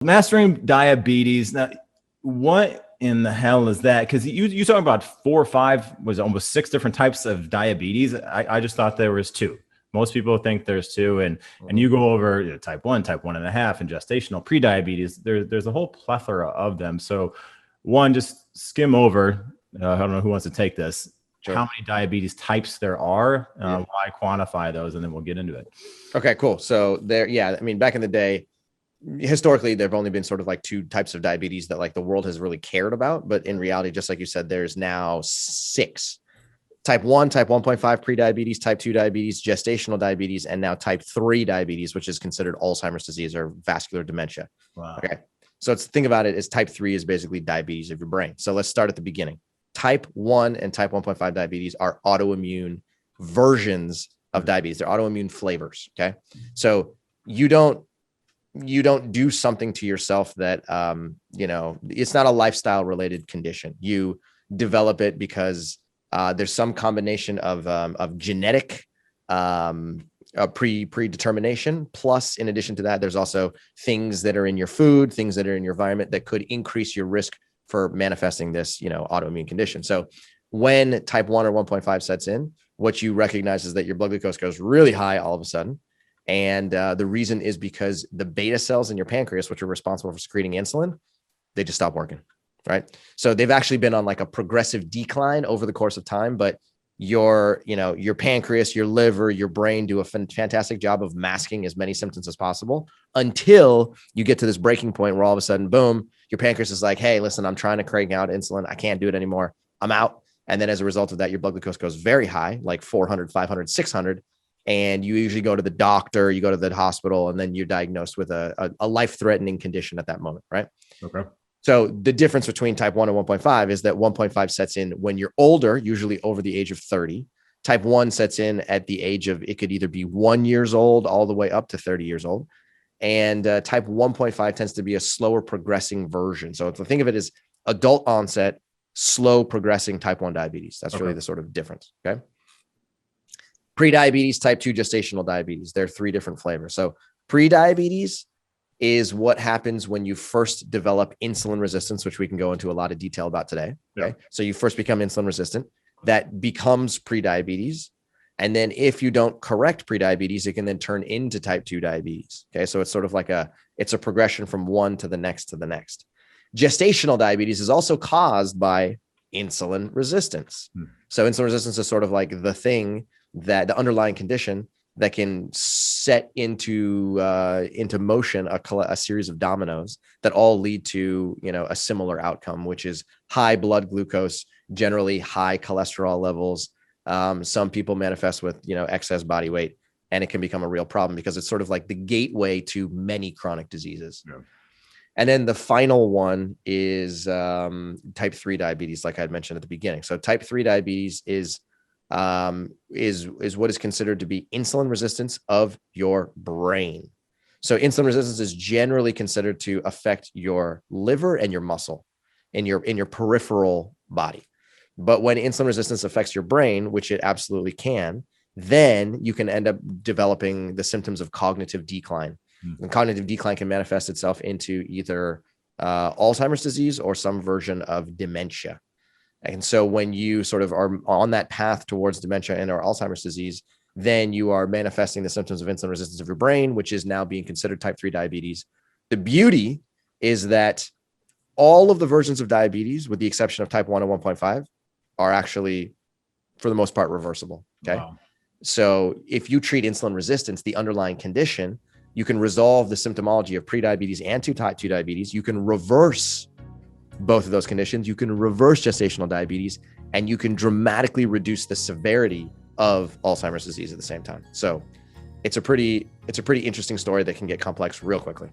Mastering diabetes. Now, what in the hell is that? Because you talking about 4 or 5, was almost 6 different types of diabetes. I just thought there was 2. Most people think there's 2, and you go over type 1, type 1.5, and gestational prediabetes. There's a whole plethora of them. So, one, just skim over. I don't know who wants to take this. Sure. How many diabetes types there are? Why quantify those, and then we'll get into it. Okay, cool. So back in the day, historically, there've only been sort of like 2 types of diabetes that like the world has really cared about. But in reality, just like you said, there's now 6: type 1, type 1.5 prediabetes, type 2 diabetes, gestational diabetes, and now type 3 diabetes, which is considered Alzheimer's disease or vascular dementia. Wow. Okay. So think about it as type 3 is basically diabetes of your brain. So let's start at the beginning. Type 1 and type 1.5 diabetes are autoimmune versions of diabetes. They're autoimmune flavors. Okay. So you don't do something to yourself that, it's not a lifestyle related condition. You develop it because there's some combination of genetic predetermination. Plus, in addition to that, there's also things that are in your food, things that are in your environment that could increase your risk for manifesting this, autoimmune condition. So when type 1 or 1.5 sets in, what you recognize is that your blood glucose goes really high all of a sudden. And the reason is because the beta cells in your pancreas, which are responsible for secreting insulin, they just stop working, right? So they've actually been on like a progressive decline over the course of time, but your pancreas, your liver, your brain do a fantastic job of masking as many symptoms as possible until you get to this breaking point where all of a sudden, boom, your pancreas is like, hey, listen, I'm trying to crank out insulin. I can't do it anymore. I'm out. And then as a result of that, your blood glucose goes very high, like 400, 500, 600. And you usually go to the doctor, you go to the hospital, and then you're diagnosed with a life-threatening condition at that moment, right? Okay. So the difference between type 1 and 1.5 is that 1.5 sets in when you're older, usually over the age of 30. Type 1 sets in at the age of, it could either be 1 year old all the way up to 30 years old. And type 1.5 tends to be a slower progressing version. So if I think of it as adult onset, slow progressing type 1 diabetes, that's really the sort of difference. Okay. Prediabetes, type 2 gestational diabetes. There are 3 different flavors. So prediabetes is what happens when you first develop insulin resistance, which we can go into a lot of detail about today. Okay. Yeah. So you first become insulin resistant, that becomes prediabetes. And then if you don't correct prediabetes, it can then turn into type 2 diabetes. Okay. So it's sort of like it's a progression from one to the next to the next. Gestational diabetes is also caused by insulin resistance. So insulin resistance is sort of like the thing that the underlying condition that can set into motion a series of dominoes that all lead to, a similar outcome, which is high blood glucose, generally high cholesterol levels. Some people manifest with, excess body weight, and it can become a real problem because it's sort of like the gateway to many chronic diseases. Yeah. And then the final one is type 3 diabetes, like I had mentioned at the beginning. So type 3 diabetes is what is considered to be insulin resistance of your brain. So insulin resistance is generally considered to affect your liver and your muscle in your peripheral body. But when insulin resistance affects your brain, which it absolutely can, then you can end up developing the symptoms of cognitive decline. And cognitive decline can manifest itself into either Alzheimer's disease or some version of dementia. And so when you sort of are on that path towards dementia and or Alzheimer's disease, then you are manifesting the symptoms of insulin resistance of your brain, which is now being considered type 3 diabetes. The beauty is that all of the versions of diabetes, with the exception of type 1 and 1.5, are actually, for the most part, reversible. Okay. Wow. So if you treat insulin resistance, the underlying condition, you can resolve the symptomology of prediabetes and type 2 diabetes. You can reverse both of those conditions. You can reverse gestational diabetes, and you can dramatically reduce the severity of Alzheimer's disease at the same time. So it's a pretty interesting story that can get complex real quickly.